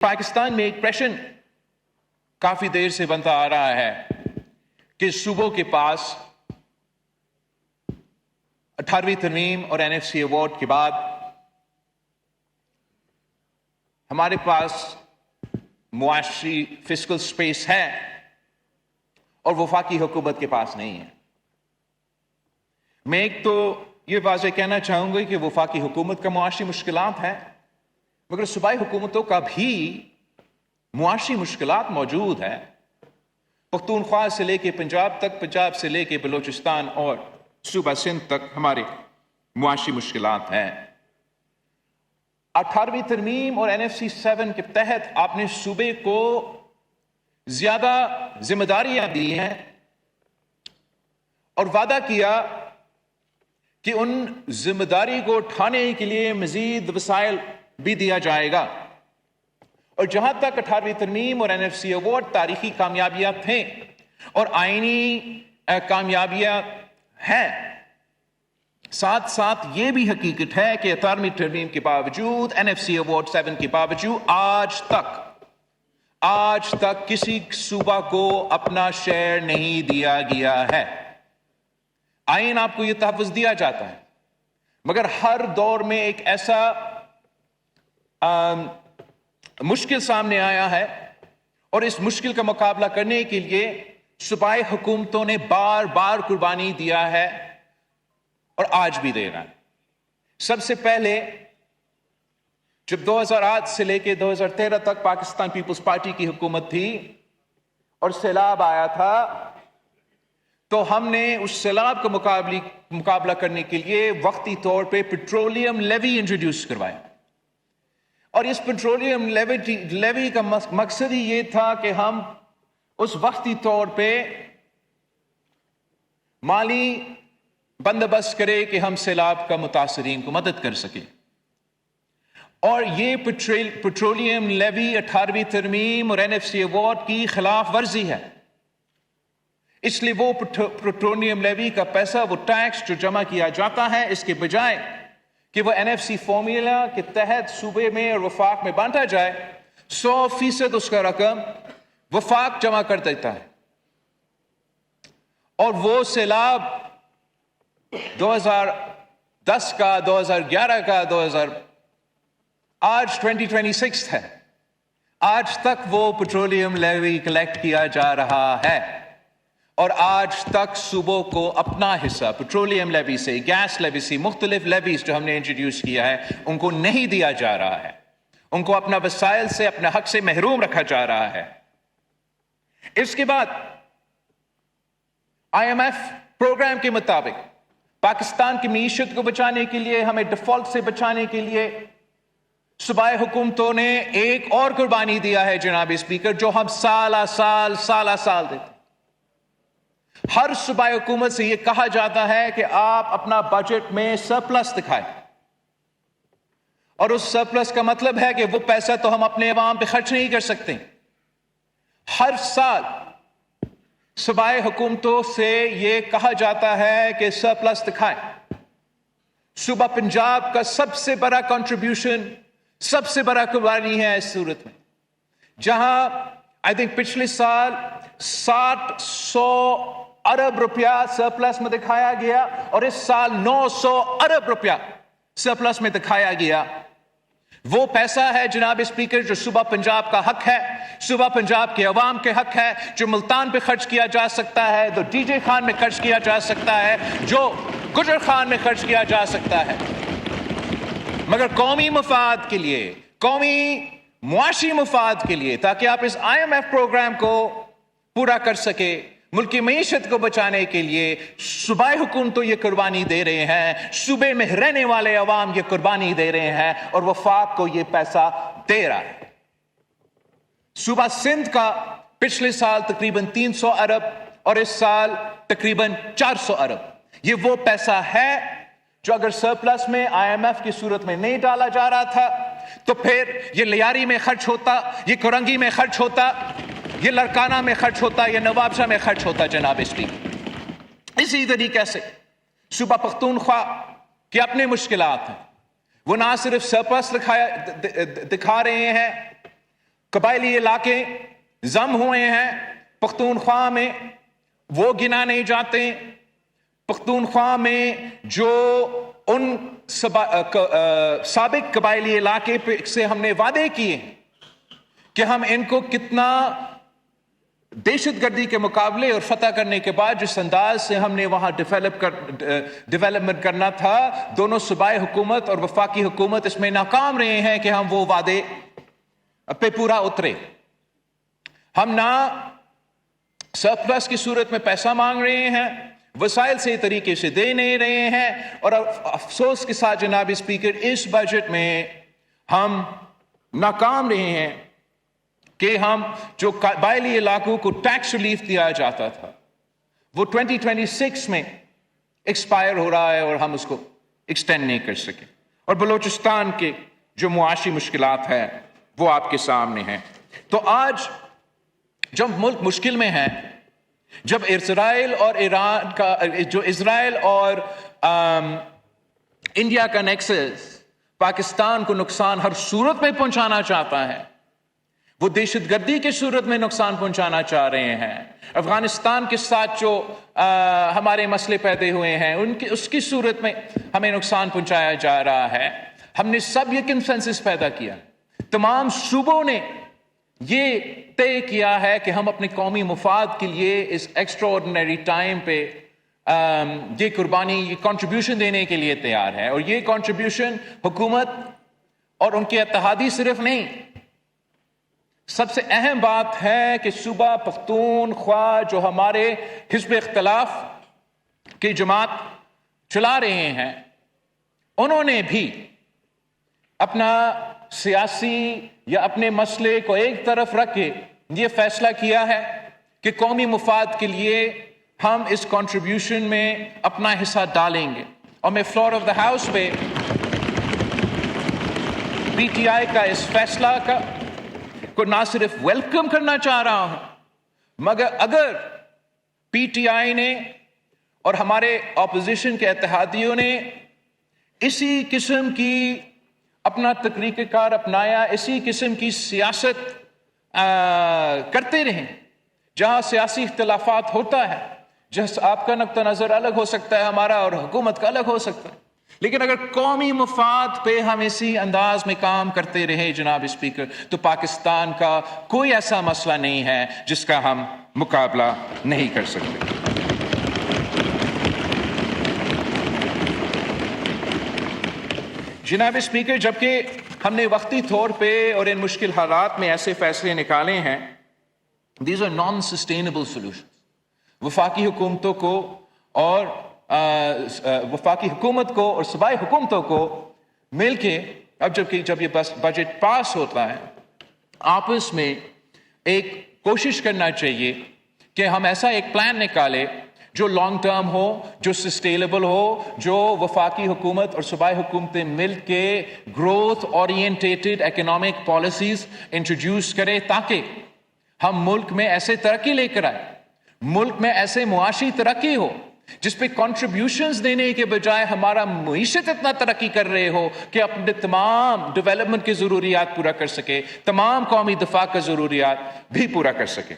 پاکستان میں ایک پریشن کافی دیر سے بنتا آ رہا ہے کہ صوبوں کے پاس 18ویں ترمیم اور NFC ایوارڈ کے بعد ہمارے پاس معاشی فسکل سپیس ہے اور وفاقی حکومت کے پاس نہیں ہے۔ میں ایک تو یہ واضح کہنا چاہوں گا کہ وفاقی حکومت کا معاشی مشکلات ہیں، مگر صوبائی حکومتوں کا بھی معاشی مشکلات موجود ہیں۔ پختونخوا سے لے کے پنجاب تک، پنجاب سے لے کے بلوچستان اور صوبہ سندھ تک ہمارے معاشی مشکلات ہیں۔ 18ویں ترمیم اور NFC 7 کے تحت آپ نے صوبے کو زیادہ ذمہ داریاں دی ہیں اور وعدہ کیا کہ ان ذمہ داری کو اٹھانے کے لیے مزید وسائل بھی دیا جائے گا، اور جہاں تک 18ویں ترمیم اور NFC ایوارڈ تاریخی کامیابیاں تھیں اور آئینی کامیابیاں ہیں، ساتھ ساتھ یہ بھی حقیقت ہے کہ 18ویں ترمیم کے باوجود، NFC ایوارڈ 7 کے باوجود آج تک کسی صوبہ کو اپنا شیئر نہیں دیا گیا ہے۔ آئین آپ کو یہ تحفظ دیا جاتا ہے، مگر ہر دور میں ایک ایسا مشکل سامنے آیا ہے اور اس مشکل کا مقابلہ کرنے کے لیے صوبائی حکومتوں نے بار بار قربانی دیا ہے اور آج بھی دے رہا ہے۔ سب سے پہلے جب 2008 سے لے کے 2013 تک پاکستان پیپلز پارٹی کی حکومت تھی اور سیلاب آیا تھا، تو ہم نے اس سیلاب کا مقابلہ کرنے کے لیے وقتی طور پہ پیٹرولیم لیوی انٹروڈیوس کروایا، اور اس پیٹرولیم لیوی کا مقصد ہی یہ تھا کہ ہم اس وقتی طور پہ مالی بندوبست کرے کہ ہم سیلاب کا متاثرین کو مدد کر سکیں۔ اور یہ پیٹرولیم لیوی 18ویں ترمیم اور NFC ایوارڈ کی خلاف ورزی ہے، اس لیے وہ پیٹرولیم لیوی کا پیسہ، وہ ٹیکس جو جمع کیا جاتا ہے، اس کے بجائے کہ وہ NFC فارمولا کے تحت صوبے میں اور وفاق میں بانٹا جائے، 100% اس کا رقم وفاق جمع کر دیتا ہے۔ اور وہ سیلاب 2010 کا، 2011 کا، آج 2026 ہے، آج تک وہ پیٹرولیم لیوی کلیکٹ کیا جا رہا ہے، اور آج تک صوبوں کو اپنا حصہ پیٹرولیم لیوی سے، گیس لیوی سے، مختلف لیویز جو ہم نے انٹروڈیوس کیا ہے، ان کو نہیں دیا جا رہا ہے، ان کو اپنا وسائل سے، اپنے حق سے محروم رکھا جا رہا ہے۔ اس کے بعد IMF پروگرام کے مطابق پاکستان کی معیشت کو بچانے کے لیے، ہمیں ڈیفالٹ سے بچانے کے لیے صوبائی حکومتوں نے ایک اور قربانی دیا ہے جناب اسپیکر، جو ہم سالہ سال دیتے۔ ہر صوبائی حکومت سے یہ کہا جاتا ہے کہ آپ اپنا بجٹ میں سرپلس دکھائیں، اور اس سرپلس کا مطلب ہے کہ وہ پیسہ تو ہم اپنے عوام پہ خرچ نہیں کر سکتے۔ ہر سال صوبائی حکومتوں سے یہ کہا جاتا ہے کہ سرپلس دکھائیں۔ صوبہ پنجاب کا سب سے بڑا کنٹریبیوشن، سب سے بڑا قربانی ہے اس صورت میں، جہاں آئی تھنک پچھلے سال 700 ارب روپیہ سرپلس میں دکھایا گیا، اور اس سال 900 ارب روپیہ سرپلس میں دکھایا گیا۔ وہ پیسہ ہے جناب اسپیکر جو صوبہ پنجاب کا حق ہے، صوبہ پنجاب کے عوام کے حق ہے، جو ملتان پہ خرچ کیا جا سکتا ہے، جو DJ خان میں خرچ کیا جا سکتا ہے، جو گجر خان میں خرچ کیا جا سکتا ہے، مگر قومی مفاد کے لیے، قومی معاشی مفاد کے لیے، تاکہ آپ اس IMF پروگرام کو پورا کر سکے، ملک کی معیشت کو بچانے کے لیے صوبائی حکومتوں یہ قربانی دے رہے ہیں، صوبے میں رہنے والے عوام یہ قربانی دے رہے ہیں، اور وفاق کو یہ پیسہ دے رہا ہے۔ صوبہ سندھ کا پچھلے سال تقریباً 300 ارب اور اس سال تقریباً 400 ارب، یہ وہ پیسہ ہے جو اگر سرپلس میں IMF کی صورت میں نہیں ڈالا جا رہا تھا تو پھر یہ لیاری میں خرچ ہوتا، یہ کرنگی میں خرچ ہوتا، یہ لڑکانہ میں خرچ ہوتا، یہ نوابشاہ میں خرچ ہوتا جناب اسپیکر۔ اسی طریقے سے صوبہ پختونخوا کے اپنے مشکلات ہیں، وہ نہ صرف سرپلس دکھا رہے ہیں، قبائلی علاقے ضم ہوئے ہیں پختونخوا میں، وہ گنا نہیں جاتے۔ پختونخوا میں جو ان سابق قبائلی علاقے سے ہم نے وعدے کیے کہ ہم ان کو کتنا دہشت گردی کے مقابلے اور فتح کرنے کے بعد جس انداز سے ہم نے وہاں ڈیولپمنٹ کرنا تھا، دونوں صوبائی حکومت اور وفاقی حکومت اس میں ناکام رہے ہیں کہ ہم وہ وعدے پہ پورا اترے۔ ہم نہ سرپلس کی صورت میں پیسہ مانگ رہے ہیں، وسائل صحیح طریقے سے دے نہیں رہے ہیں، اور افسوس کے ساتھ جناب اسپیکر اس بجٹ میں ہم ناکام رہے ہیں کہ ہم جو قبائلی علاقوں کو ٹیکس ریلیف دیا جاتا تھا وہ 2026 میں ایکسپائر ہو رہا ہے اور ہم اس کو ایکسٹینڈ نہیں کر سکے، اور بلوچستان کے جو معاشی مشکلات ہیں وہ آپ کے سامنے ہیں۔ تو آج جب ملک مشکل میں ہے، جب اسرائیل اور ایران کا جو اسرائیل اور انڈیا کا نیکسس پاکستان کو نقصان ہر صورت میں پہنچانا چاہتا ہے، وہ دہشت گردی کی صورت میں نقصان پہنچانا چاہ رہے ہیں، افغانستان کے ساتھ جو ہمارے مسئلے پیدا ہوئے ہیں اس کی صورت میں ہمیں نقصان پہنچایا جا رہا ہے، ہم نے سب یہ کنسنسس پیدا کیا، تمام صوبوں نے یہ طے کیا ہے کہ ہم اپنے قومی مفاد کے لیے اس ایکسٹرا آرڈنری ٹائم پہ یہ قربانی، یہ کنٹریبیوشن دینے کے لیے تیار ہے، اور یہ کنٹریبیوشن حکومت اور ان کے اتحادی صرف نہیں، سب سے اہم بات ہے کہ صوبہ پختونخوا جو ہمارے حزب اختلاف کی جماعت چلا رہے ہیں، انہوں نے بھی اپنا سیاسی یا اپنے مسئلے کو ایک طرف رکھ کے یہ فیصلہ کیا ہے کہ قومی مفاد کے لیے ہم اس کنٹریبیوشن میں اپنا حصہ ڈالیں گے، اور میں فلور آف دا ہاؤس پہ پی ٹی آئی کا اس فیصلہ کو نہ صرف ویلکم کرنا چاہ رہا ہوں، مگر اگر پی ٹی آئی نے اور ہمارے اپوزیشن کے اتحادیوں نے اسی قسم کی اپنا طریقہ کار اپنایا، اسی قسم کی سیاست کرتے رہیں، جہاں سیاسی اختلافات ہوتا ہے، جہاں آپ کا نقطہ نظر الگ ہو سکتا ہے، ہمارا اور حکومت کا الگ ہو سکتا ہے، لیکن اگر قومی مفاد پہ ہم اسی انداز میں کام کرتے رہے جناب اسپیکر، تو پاکستان کا کوئی ایسا مسئلہ نہیں ہے جس کا ہم مقابلہ نہیں کر سکتے۔ جناب اسپیکر، جبکہ ہم نے وقتی طور پہ اور ان مشکل حالات میں ایسے فیصلے نکالے ہیں، these are non sustainable solution, وفاقی حکومتوں کو اور وفاقی حکومت کو اور صوبائی حکومتوں کو مل کے جب یہ بجٹ پاس ہوتا ہے، آپس میں ایک کوشش کرنا چاہیے کہ ہم ایسا ایک پلان نکالے جو لانگ ٹرم ہو، جو سسٹینیبل ہو، جو وفاقی حکومت اور صوبائی حکومتیں مل کے growth oriented economic policies introduce کرے، تاکہ ہم ملک میں ایسے ترقی لے کر آئے، ملک میں ایسے معاشی ترقی ہو جس پہ کنٹریبیوشنز دینے کے بجائے ہمارا معیشت اتنا ترقی کر رہے ہو کہ اپنے تمام ڈیولپمنٹ کی ضروریات پورا کر سکے، تمام قومی دفاع کا ضروریات بھی پورا کر سکے۔